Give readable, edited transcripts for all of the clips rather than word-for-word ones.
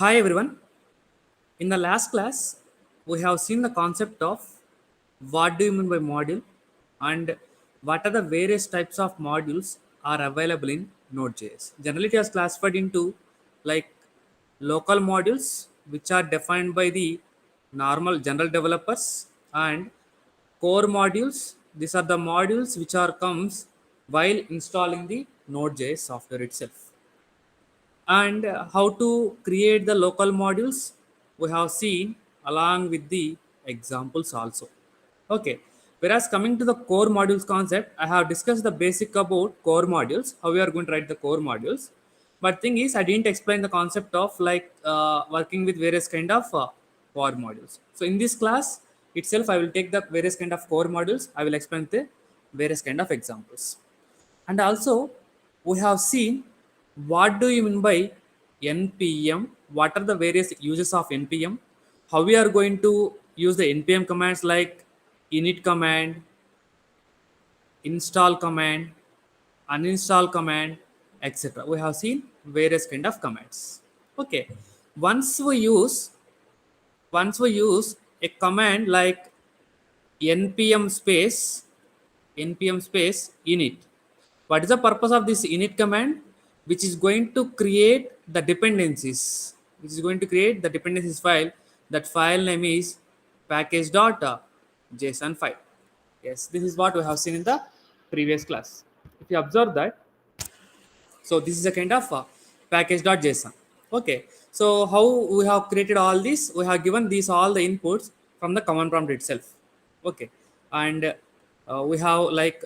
Hi everyone. In the last class, we have seen the concept of what do you mean by module and what are the various types of modules are available in Node.js. Generally, it is classified into like local modules, which are defined by the normal general developers, and core modules. These are the modules which are comes while installing the Node.js software itself. And how to create the local modules we have seen along with the examples also. Okay, whereas coming to the core modules concept, I have discussed the basic about core modules, how we are going to write the core modules. But thing is, I didn't explain the concept of working with various kind of core modules. So in this class itself, I will take the various kind of core modules, I will explain the various kind of examples. And also, we have seen what do you mean by npm, what are the various uses of npm, how we are going to use the npm commands like init command, install command, uninstall command, etc. We have seen various kind of commands. Okay, once we use once we use a command like npm space init. What is the purpose of this init command? Which is going to create the dependencies. Which is going to create the dependencies file. That file name is package.json file. Yes, this is what we have seen in the previous class. If you observe that, so this is a kind of package.json. Okay, so how we have created all this? We have given these all the inputs from the command prompt itself. Okay, and we have like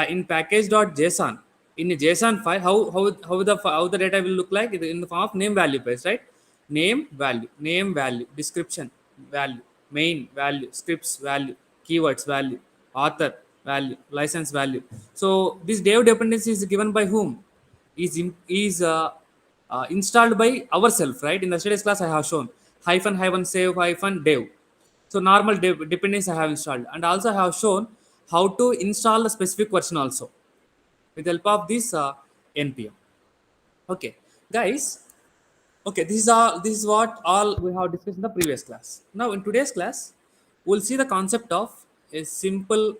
in package.json, in a JSON file, how the data will look like in the form of name value pairs, right? Name value, description value, main value, scripts value, keywords value, author value, license value. So this dev dependency is given by whom? Is installed by ourselves, right? In the studies class I have shown hyphen save hyphen dev. So normal dependency I have installed, and also I have shown how to install the specific version also with the help of this npm. Okay, guys. Okay, this is what all we have discussed in the previous class. Now in today's class, we'll see the concept of a simple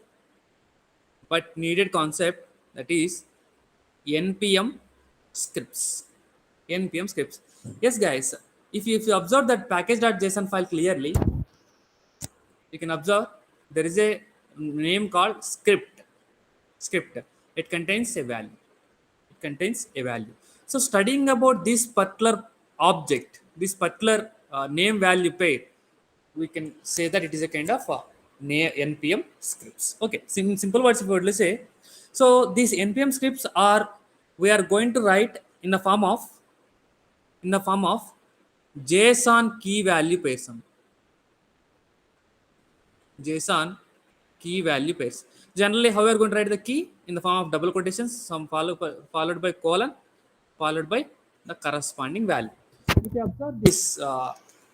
but needed concept, that is npm scripts. npm scripts. Yes, guys. If you observe that package.json file clearly, you can observe there is a name called script. It contains a value. It contains a value. So studying about this particular object, this particular name value pair, we can say that it is a kind of npm scripts. Okay, in simple words, if we would say, so these npm scripts are, we are going to write in the form of json key value pairs. JSON key value pairs. Generally, how we are going to write the key in the form of double quotations, some followed by colon, followed by the corresponding value. If you observe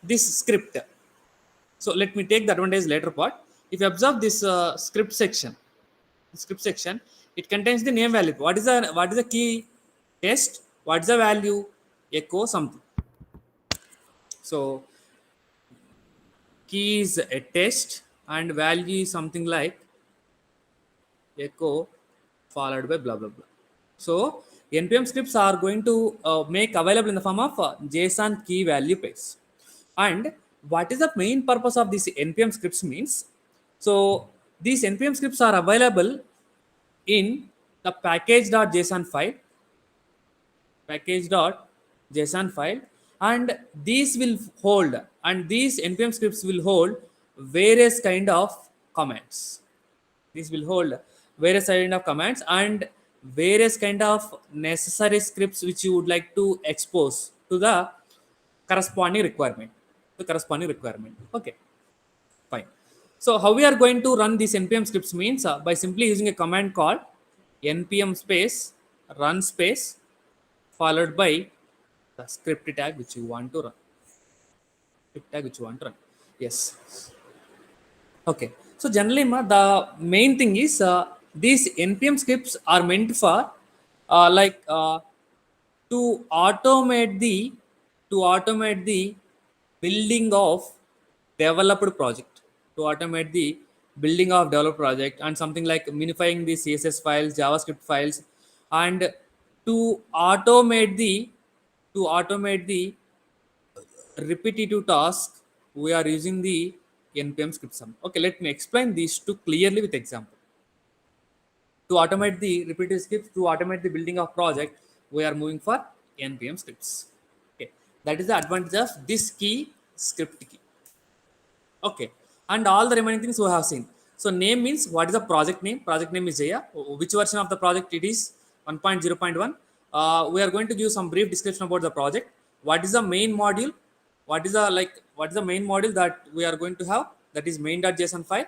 this script, so let me take the advantage later part. If you observe this script section, it contains the name value. What is the key? Test. What is the value? Echo something. So key is a test and value is something like echo followed by blah blah blah. So npm scripts are going to make available in the form of JSON key value pairs. And what is the main purpose of these npm scripts means? So these npm scripts are available in the package.json file, package.json file, and these will hold, and these npm scripts will hold various kind of commands. This will hold various kind of commands and various kind of necessary scripts which you would like to expose to the corresponding requirement. The corresponding requirement. Okay, fine. So how we are going to run these npm scripts means by simply using a command called npm space run space followed by the script tag which you want to run. Script tag which you want to run. Yes. Okay. So generally, the main thing is these npm scripts are meant for uh, like uh, to automate the to automate the building of developed project, to automate the building of developed project, and something like minifying the css files, javascript files, and to automate the to automate the repetitive task, we are using the npm script sum. Okay, let me explain these two clearly with example. To automate the repetitive scripts, to automate the building of project, we are moving for npm scripts. Okay, that is the advantage of this key, script key. Okay, and all the remaining things we have seen. So name means what is the project name. Project name is Jaya. Which version of the project it is? 1.0.1. We are going to give some brief description about the project. What is the main module? What is the main module that we are going to have? That is main.json file,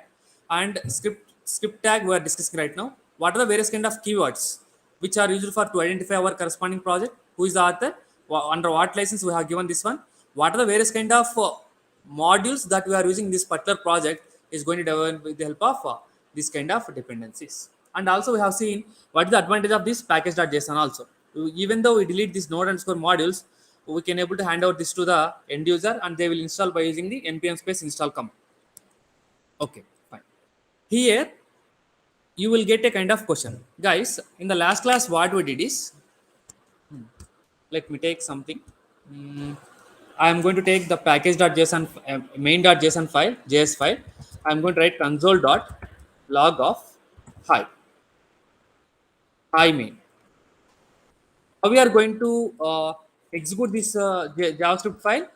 and script tag we are discussing right now. What are the various kind of keywords which are used for to identify our corresponding project? Who is the author? Under what license we have given this one? What are the various kind of modules that we are using in this particular project is going to develop with the help of this kind of dependencies. And also we have seen what is the advantage of this package.json also. Even though we delete these node underscore modules, we can able to hand out this to the end user and they will install by using the npm space install command. Okay, fine. Here you will get a kind of question. Guys, in the last class what we did is, let me take something. I am going to take the package.json main.json file, JS file. I am going to write console.log of hi main. How we are going to execute this JavaScript file?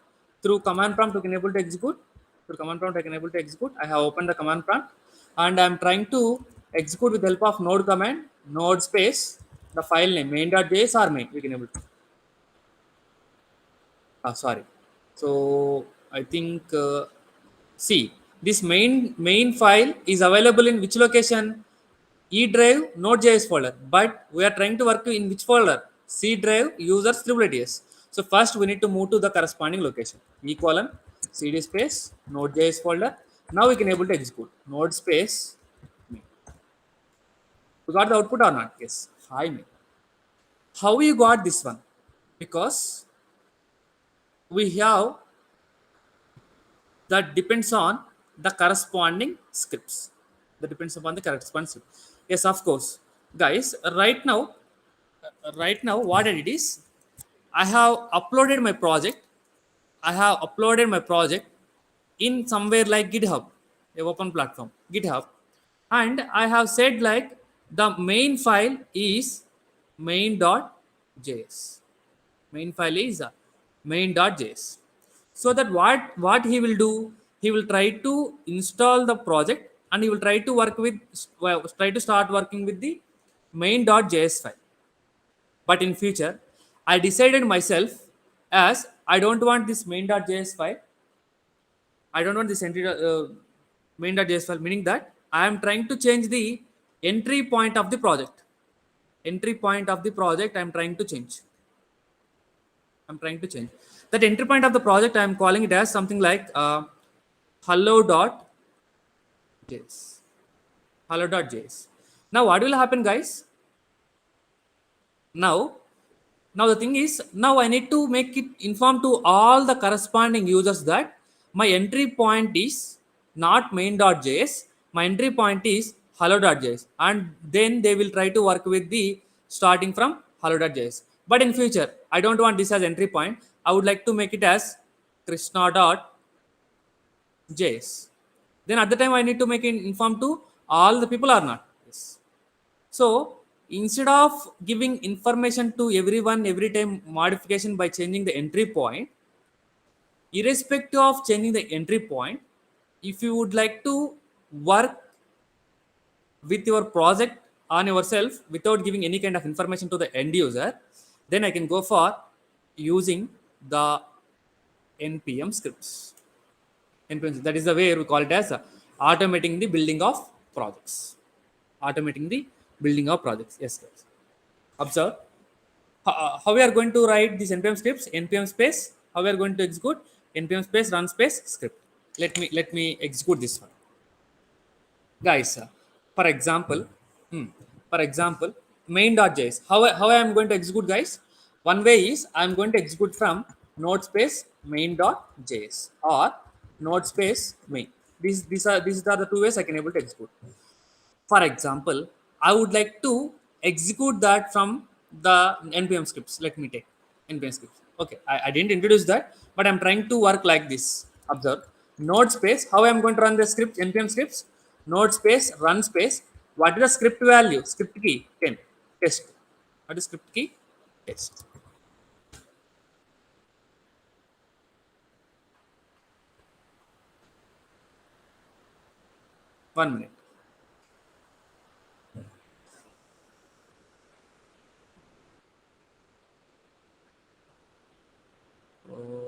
Through command prompt we can able to execute. Through command prompt I can able to execute. I have opened the command prompt and I am trying to execute with the help of node command, node space, the file name main.js or main. We can able to. Sorry. So I think see, this main file is available in which location? E drive node.js folder, but we are trying to work in which folder? C drive users /ts. So first we need to move to the corresponding location. E colon cd space node.js folder. Now we can able to execute node space main. We got the output or not? Yes. Hi main. How you got this one? Because we have that depends on the corresponding scripts. That depends upon the corresponding script. Yes, of course, guys. Right now, what I did is I have uploaded my project. I have uploaded my project in somewhere like GitHub, a open platform, GitHub, and I have said like the main file is main.js. Main file is main.js. So that what he will do, he will try to install the project and he will try to try to start working with the main.js file. But in future I decided myself, as I don't want this main.js file, I don't want this main.js file, meaning that I am trying to change the entry point of the project. Entry point of the project I'm trying to change. That entry point of the project. I am calling it as something like hello.js. Hello.js. Now what will happen, guys? Now the thing is, now I need to make it inform to all the corresponding users that my entry point is not main.js. My entry point is hello.js, and then they will try to work with the starting from hello.js. But in future I don't want this as entry point. I would like to make it as krishna.js. Then at the time I need to make it inform to all the people or not. Yes. So instead of giving information to everyone every time modification by changing the entry point, irrespective of changing the entry point, if you would like to work with your project on yourself without giving any kind of information to the end user, then I can go for using the npm scripts. That is the way we call it as automating the building of projects. Automating the building of projects. Yes, guys. Observe how we are going to write these npm scripts. Npm space. How we are going to execute? Npm space run space script. Let me execute this one, guys. For example, main.js. How I am going to execute, guys? One way is I am going to execute from node space main.js or node space main. These are the two ways I can able to execute. For example, I would like to execute that from the npm scripts. Let me take npm scripts. Okay, I didn't introduce that, but I'm trying to work like this. Observe, node space, how I'm going to run the script, npm scripts, node space run space, what is the script value, script key 10, test. What is script key? Test. 1 minute.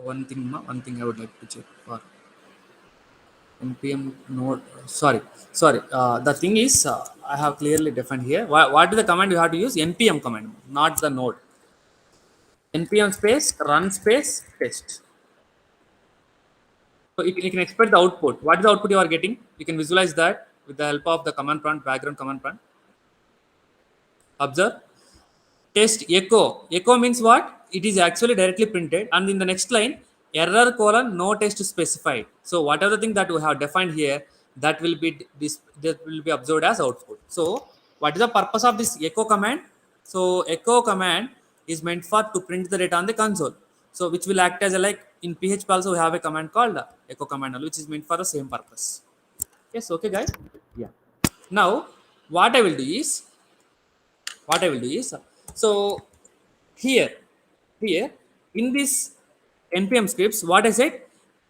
One thing I would like to check for npm node. Sorry. The thing is, I have clearly defined here. What is the command you have to use? Npm command, not the node. Npm space run space test. So you can expect the output. What is the output you are getting? You can visualize that with the help of the command prompt, background command prompt. Observe. Test echo. Echo means what? It is actually directly printed, and in the next line, error colon no test specified. So whatever the thing that we have defined here, that will be that will be observed as output. So what is the purpose of this echo command? So echo command is meant for to print the data on the console. So which will act as a, like in PHP also we have a command called echo command, which is meant for the same purpose. Yes, okay guys. Yeah. Now what I will do is so here here in this npm scripts, what I said,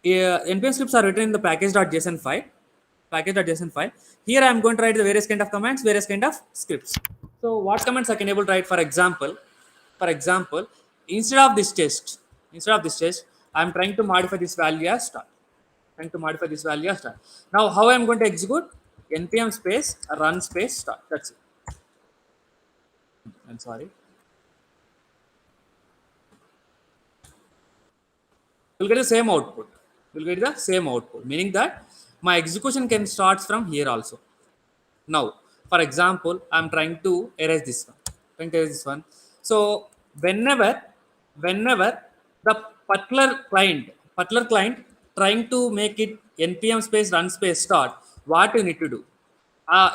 npm scripts are written in the package.json file. Here I am going to write the various kind of commands, various kind of scripts. So what commands I can able to write? For example, instead of this test I'm trying to modify this value as start. Now how I am going to execute? Npm space run space start. That's it. I'm sorry. We'll get the same output. Meaning that my execution can start from here also. Now, for example, I'm trying to erase this one. So whenever the particular client trying to make it npm space run space start, what you need to do?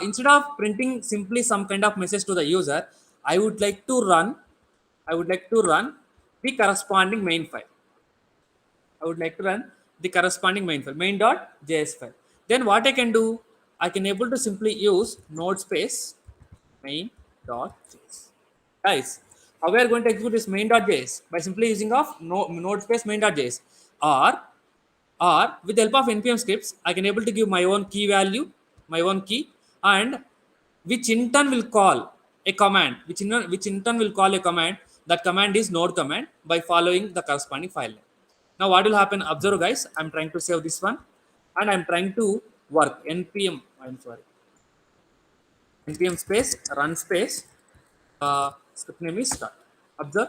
Instead of printing simply some kind of message to the user, I would like to run. I would like to run the corresponding main file. I would like to run the corresponding main file, main.js file. Then what I can do, I can able to simply use node space main.js. Guys, how we are going to execute this main.js? By simply using of node space main.js, or with the help of npm scripts, I can able to give my own key value, and which in turn will call a command, which in turn will call a command. That command is node command by following the corresponding file name. Now what will happen? Observe guys, I'm trying to save this one and I'm trying to work npm space run space script name is start. Observe,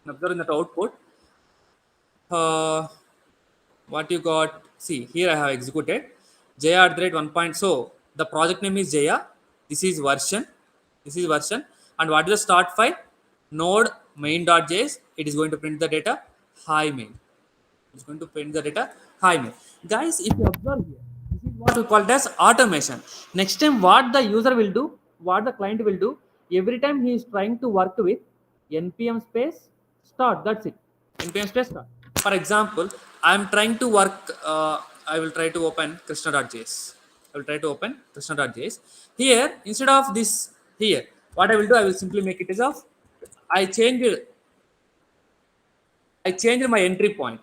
in that output, uh, what you got. See here I have executed jaya at the rate 1 point. So the project name is jaya. This is version. And what is the start file? Node main.js. It is going to print the data hi main. It's going to print the data hi main. Guys, if you observe here, this is what we call it as automation. Next time what the user will do, what the client will do, every time he is trying to work with npm space start. That's it. npm space start. For example, I am trying to work, I will try to open krishna.js. Here, instead of this, here what I will do, I will simply make it as of, I changed my entry point.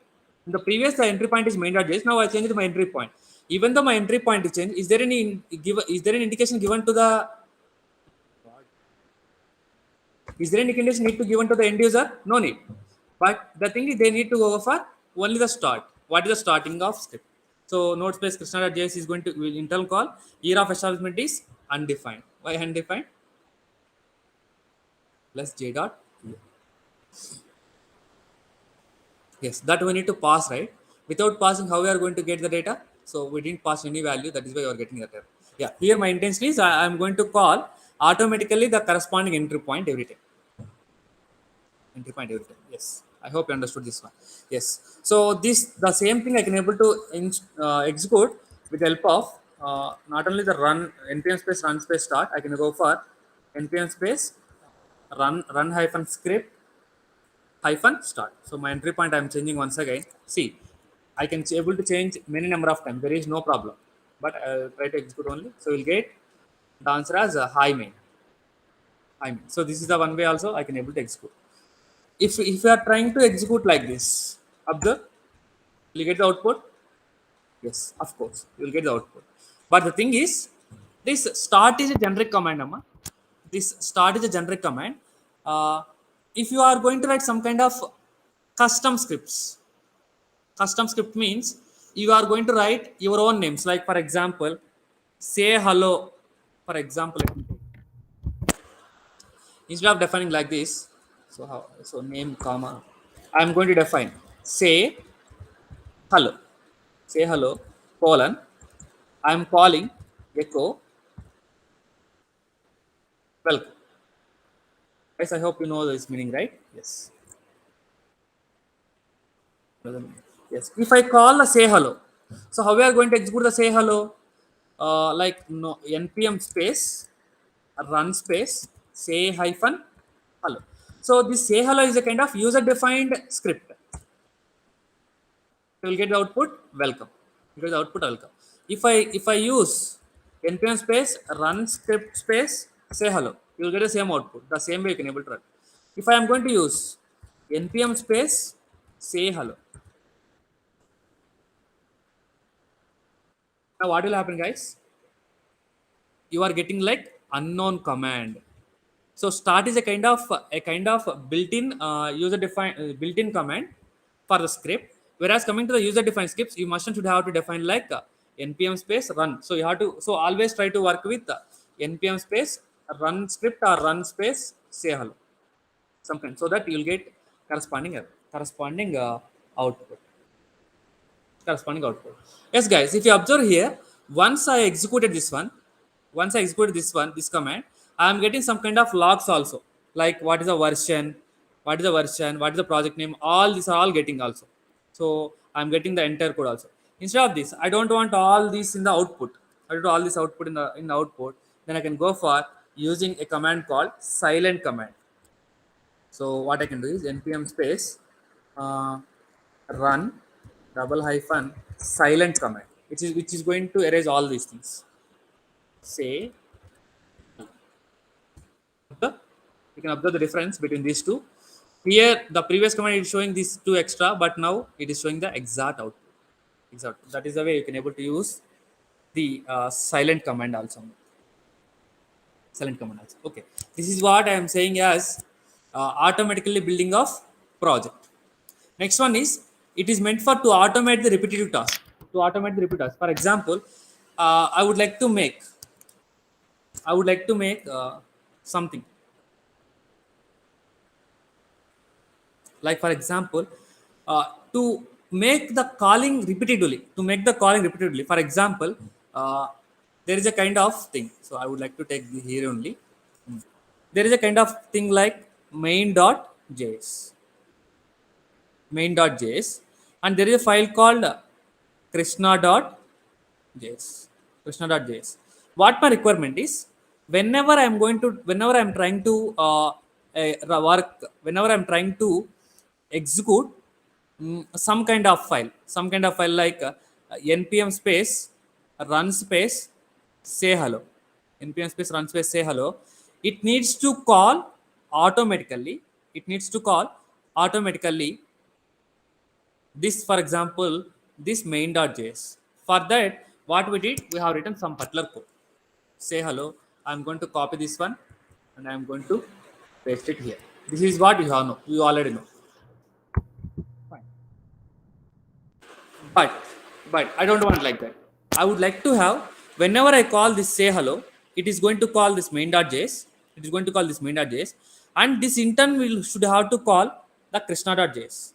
In the previous, the entry point is main.js. Now I changed my entry point. Even though my entry point is changed, is there any indication given to the, need to given to the end user? No need. But the thing is, they need to go for only the start. What is the starting of script? So node space krishna.js is going to will internal call. Year of establishment is undefined. Why undefined? Plus j dot. Yes, that we need to pass, right? Without passing, how we are going to get the data? So we didn't pass any value. That is why you are getting that error. Yeah, here my intention is I am going to call automatically the corresponding entry point every time. entry point every time. Yes, I hope you understood this one. Yes, so this the same thing I can able to execute with the help of not only the run npm space run space start. I can go for npm space run hyphen script hyphen start. So my entry point I'm changing once again. See, I can able to change many number of times, there is no problem, but I'll try to execute only. So you'll get the answer as a high main. So this is the one way also I can able to execute. If you are trying to execute like this, observe, you get the output. Yes, of course you will get the output. But the thing is, this start is a generic command, amma. This start is a generic command. If you are going to write some kind of custom scripts, custom script means you are going to write your own names, like for example, say hello. For example, let me take. Instead of defining like this, so name comma, I'm going to define say hello, say hello colon, I'm calling echo welcome. Guys, I hope you know this meaning, right? Yes. Yes, if I call the say hello, so how we are going to execute the say hello? Like no npm space run space say hyphen hello. So this say hello is a kind of user defined script. You will get the output welcome. You get the output welcome. If I use npm space run script space say hello, you will get the same output. The same way you can able to run. If I am going to use npm space say hello, now what will happen, guys? You are getting like unknown command. So start is a kind of built-in user-defined built-in command for the script. Whereas coming to the user-defined scripts, you mustn't should have to define like npm space run. So you have to always try to work with npm space run script or run space say hello, something, so that you'll get corresponding output. Corresponding output. Yes, guys, if you observe here, once I executed this one, this command, I am getting some kind of logs also, like what is the version, what is the project name, all these are all getting also. So I'm getting the entire code also. Instead of this, I don't want all these in the output. I do all this output in the output. Then I can go for using a command called silent command. So what I can do is npm space uh, run double hyphen silent command, which is going to erase all these things. Say, you can observe the difference between these two. Here, the previous command is showing these two extra, but now it is showing the exact output. Exact. That is the way you can able to use the silent command also. Silent command also. Okay. This is what I am saying as automatically building of project. Next one is, it is meant for to automate the repetitive task. To automate the repetitive task. For example, I would like to make something. Like for example, to make the calling repeatedly. For example, uh, there is a kind of thing. So I would like to take the here only. There is a kind of thing like main.js. Main.js, and there is a file called krishna.js. Krishna.js. What my requirement is, whenever I'm trying to whenever I'm trying to execute some kind of file like npm space run space say hello, npm space run space say hello, it needs to call automatically. It needs to call automatically this, for example, this main.js. For that, what we did, we have written some particular code. Say hello, I'm going to copy this one and I'm going to paste it here. This is what you already know. Fine. But I don't want like that. I would like to have, whenever I call this say hello, it is going to call this main.js. It is going to call this main.js, and this in turn will should have to call the krishna.js.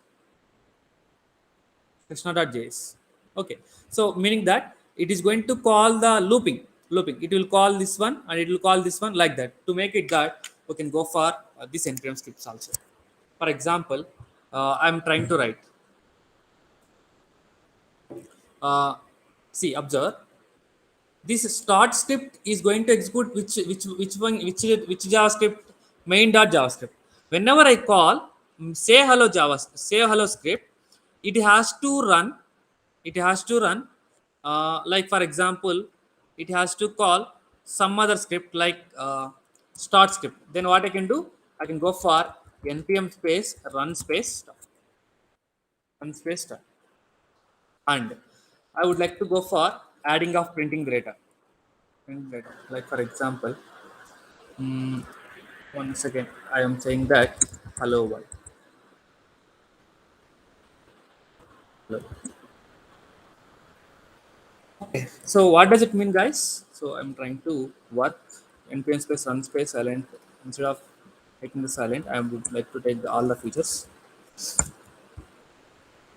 Krishna.js. Okay. So meaning that it is going to call the looping. Looping. It will call this one and it will call this one like that. To make it that, we can go for this npm scripts also. For example, I'm trying to write. Uh, See, observe. This start script is going to execute which one which JavaScript, main dot JavaScript. Whenever I call say hello Java, say hello script, it has to run. It has to run. Like for example, it has to call some other script like start script. Then what I can do? I can go for npm space run space start, and I would like to go for adding of printing data. Like for example, mm, once again, I am saying that hello world. Hello. Okay. So what does it mean, guys? So I'm trying to work npm space run space silent. Instead of taking the silent, I would like to take all the features.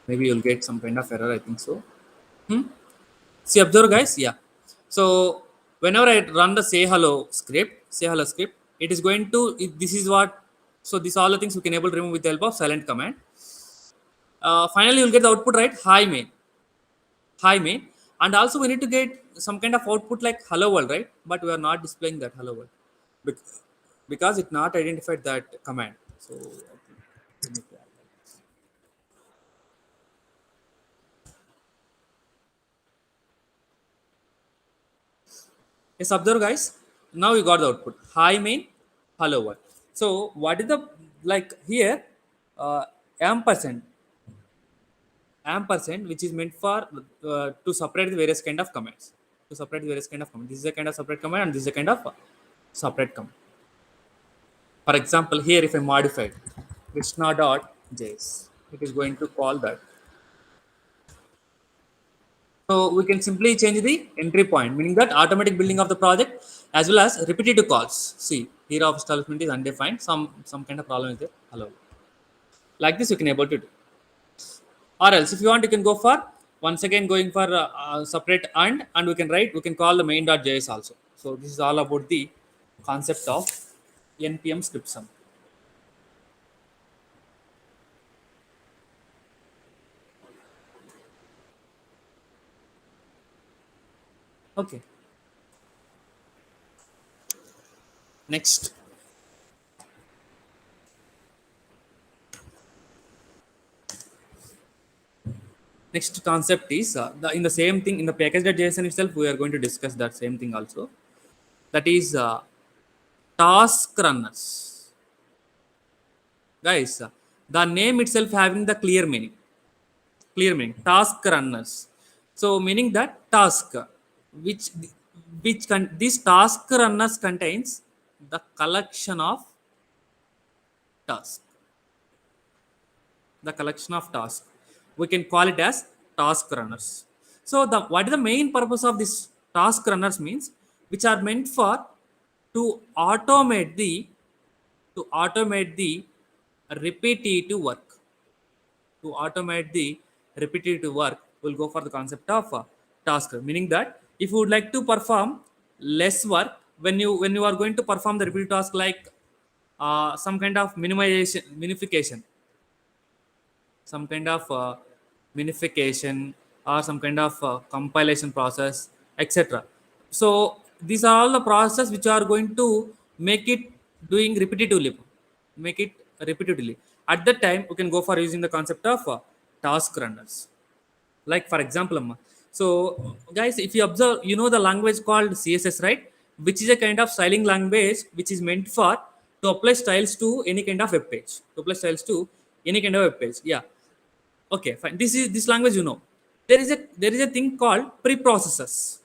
Maybe you'll get some kind of error. I think so. Hmm? See, observe, guys. Yeah. So whenever I run the say hello script, it is going to. This is what. So these all the things we can able to remove with the help of silent command. Finally, you'll get the output right. Hi main, and also we need to get some kind of output like hello world, right? But we are not displaying that hello world Bec- because it not identified that command. So I think we need to add that. Yes, observe, guys. Now we got the output hi main hello world. So what is the, like here, uh, ampersand ampersand, which is meant for to separate the various kind of commands, this is a kind of separate command and this is a kind of separate command. For example, here if I modify krishna.js, it is going to call that. So we can simply change the entry point, meaning that automatic building of the project as well as repetitive calls. See, here of establishment is undefined. Some kind of problem is there. Hello. Like this, you can able to do. Or else, if you want, you can go for once again going for separate and we can call the main.js also. So this is all about the concept of npm script sum. Okay. Next. Next concept is in the same thing in the package.json itself. We are going to discuss that same thing also. That is task runners, guys. The name itself having the clear meaning. Clear meaning. Task runners. So meaning that task, which this task runners contains the collection of tasks. The collection of tasks. We can call it as task runners. So the what is the main purpose of this task runners means, which are meant for to automate the to automate the repetitive work. To automate the repetitive work, we'll go for the concept of task, meaning that if you would like to perform less work, when you are going to perform the repetitive task like some kind of minification, some kind of minification or some kind of compilation process, etc. So these are all the process which are going to make it doing repetitively, make it repetitively. At that time, we can go for using the concept of task runners. Like for example, so guys, if you observe, you know the language called css, right? Which is a kind of styling language which is meant for to apply styles to any kind of web page, to apply styles to any kind of web page. Yeah. Okay, fine. This is this language, you know. There is a thing called preprocessors.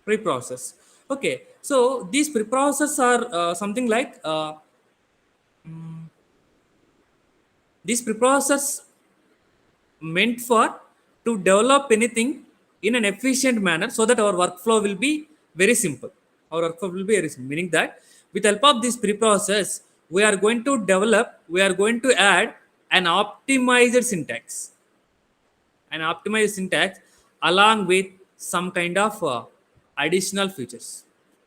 Preprocess. Okay, so these preprocessors are something like these preprocessors meant for to develop anything in an efficient manner so that our workflow will be very simple. Our workflow will be very simple, meaning that with help of this preprocess, we are going to add an optimized syntax, along with some kind of additional features,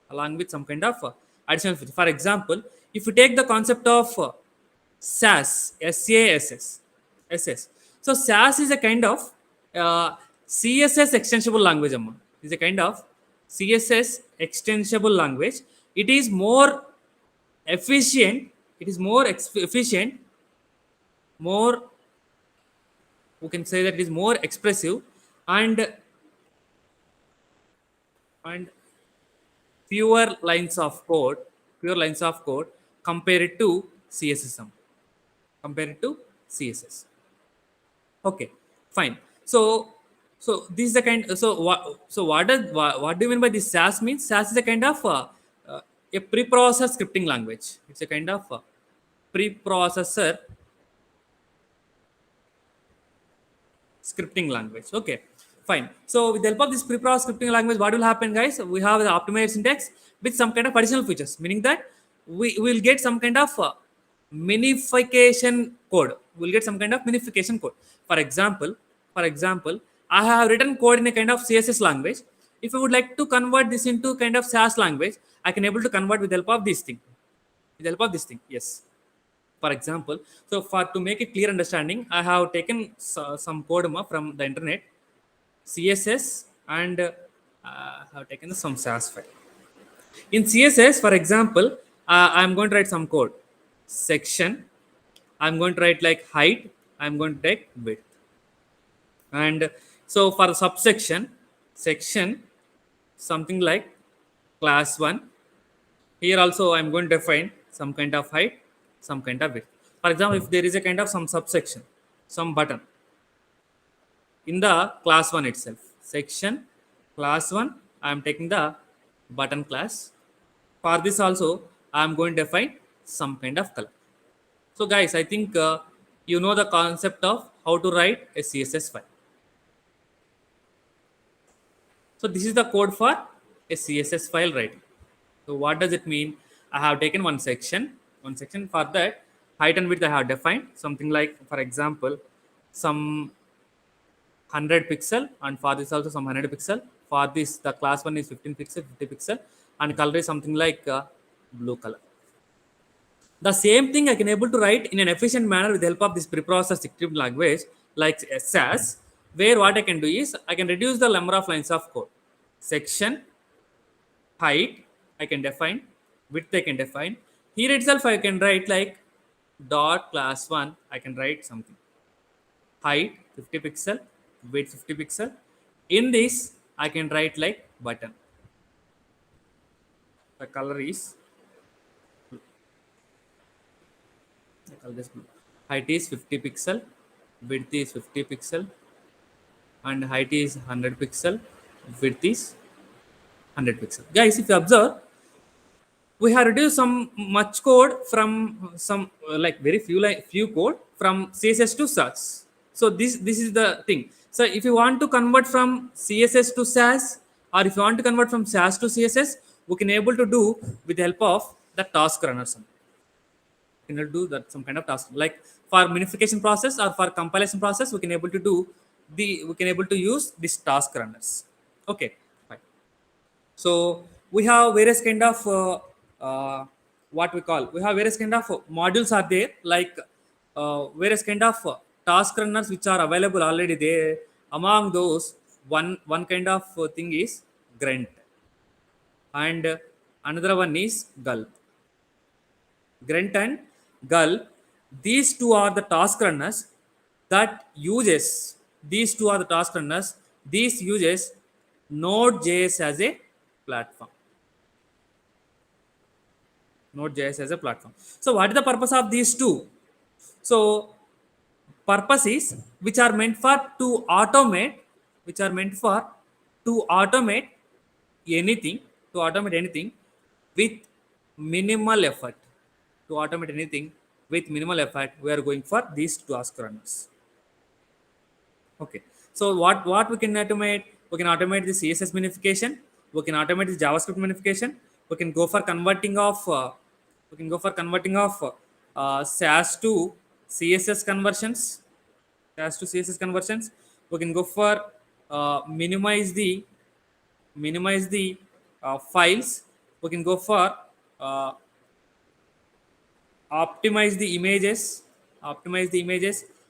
along with some kind of additional features. For example, If you take the concept of SAS, SAS. So SAS is a kind of CSS extensible language. Amma. Is a kind of CSS extensible language. It is more efficient. It is more efficient, more, we can say that it is more expressive, and and fewer lines of code, fewer lines of code compared to CSS, compared to CSS. Okay, fine. So this is the kind. What do you mean by this? SAS means SAS is a kind of a preprocessed scripting language. It's a kind of preprocessor scripting language. Okay, fine. So with the help of this preprocessed scripting language, what will happen, guys? We have the optimized syntax with some kind of additional features, meaning that we will get some kind of minification code. We'll get some kind of minification code. For example, I have written code in a kind of CSS language. If I would like to convert this into kind of SAS language, I can able to convert with the help of this thing. With the help of this thing, yes. For example, so for to make a clear understanding, I have taken some code from the internet, CSS, and have taken some SAS file. In CSS, for example, I'm going to write some code section. I'm going to write like height. I'm going to take width. And so for the subsection section, something like class 1. Here also I'm going to define some kind of height, some kind of width. For example, if there is a kind of some subsection, some button in the class 1 itself, section class 1, I am taking the button class. For this also, I am going to define some kind of color. So guys, I think you know the concept of how to write a CSS file. So this is the code for a CSS file writing. So what does it mean? I have taken one section. For that, height and width I have defined something like, for example, some 100 pixel, and for this also some 100 pixel. For this, the class 1 is 15 pixel, 50 pixel, and color is something like blue color. The same thing I can able to write in an efficient manner with the help of this preprocessed script language like SAS, where what I can do is I can reduce the number of lines of code. Section, height, I can define, width I can define. Here itself I can write like dot class 1, I can write something. Height 50 pixel, width 50 pixel. In this, I can write like button. The color is blue. Height is 50 pixel, width is 50 pixel, and height is 100 pixel, width is 100 pixel. Guys, if you observe, we have reduced some much code from some like very few code from CSS to SAS. So this is the thing. So if you want to convert from CSS to SAS, or if you want to convert from SAS to CSS, we can able to do with the help of the task runner. We can do that some kind of task, like for minification process or for compilation process, we can able to do we can able to use these task runners. Okay, fine. So we have various kind of what we call, we have various kind of modules are there, like various kind of task runners which are available already there. Among those, one kind of thing is Grunt, and another one is Gulp. Grunt and Gulp, these two are the task runners that uses, these two are the task runners. These uses Node.js as a platform. Node.js as a platform. So what is the purpose of these two? So purpose is which are meant for to automate, which are meant for to automate anything, to automate anything with minimal effort. To automate anything with minimal effort, we are going for these task runners. Okay. So what we can automate? We can automate the CSS minification. We can automate the JavaScript minification. We can go for converting of SAS to CSS conversions. SAS to CSS conversions. We can go for minimize the files. We can go for optimize the images,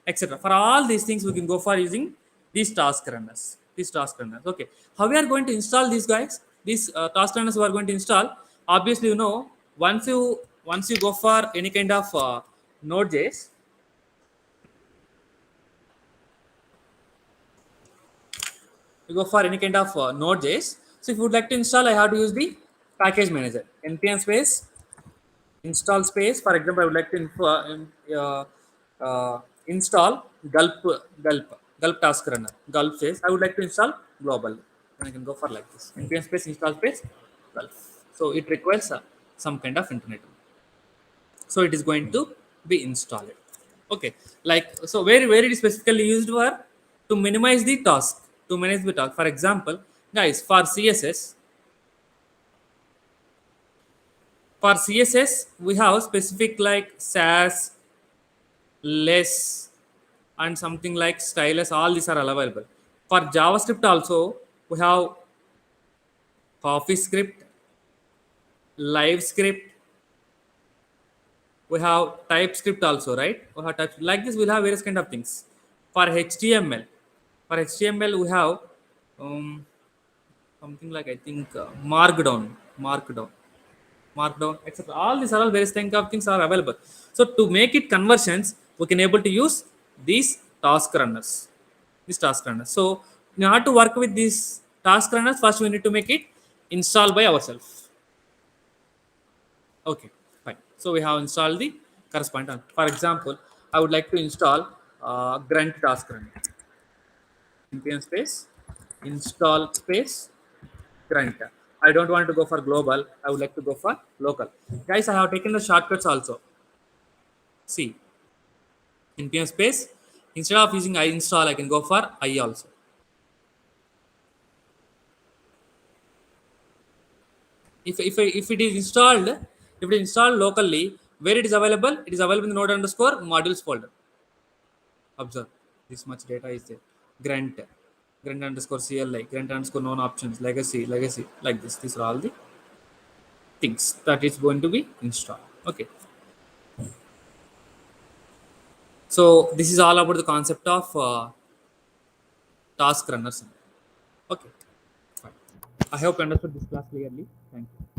etc. For all these things, we can go for using these task runners. These task runners. Okay. How we are going to install these guys? These task runners we are going to install. Obviously, once you go for any kind of Node.js, you go for any kind of Node.js. So if you would like to install, I have to use the package manager. npm space install space. For example, I would like to install gulp task runner. Gulp says I would like to install global. And I can go for like this. npm space install space gulp. So it requires some kind of internet. So it is going to be installed. Okay, like so where it is specifically used for to minimize the task, to manage the task. For example, guys, for css we have specific like sass, less, and something like stylus. All these are available. For javascript also we have CoffeeScript, LiveScript, we have TypeScript also, right? We have type like this. We'll have various kind of things. For HTML, we have um, something like I think Markdown, etc. All these are all various kind of things are available. So to make it conversions, we can able to use these task runners. These task runners. So in order to work with these task runners, first we need to make it install by ourselves. Okay, fine. So we have installed the corresponding. For example, I would like to install Grunt task runner. npm space install space Grunt. I don't want to go for global. I would like to go for local. Guys, I have taken the shortcuts also. See, npm space instead of using I install, I can go for I also. If it is installed, if it is installed locally, where it is available? It is available in the node underscore modules folder. Observe, this much data is there. Grunt underscore CLI, Grunt underscore known options, legacy, like this. These are all the things that is going to be installed. Okay. So this is all about the concept of task runners. Okay. Fine. I hope you understood this class clearly. Thank you.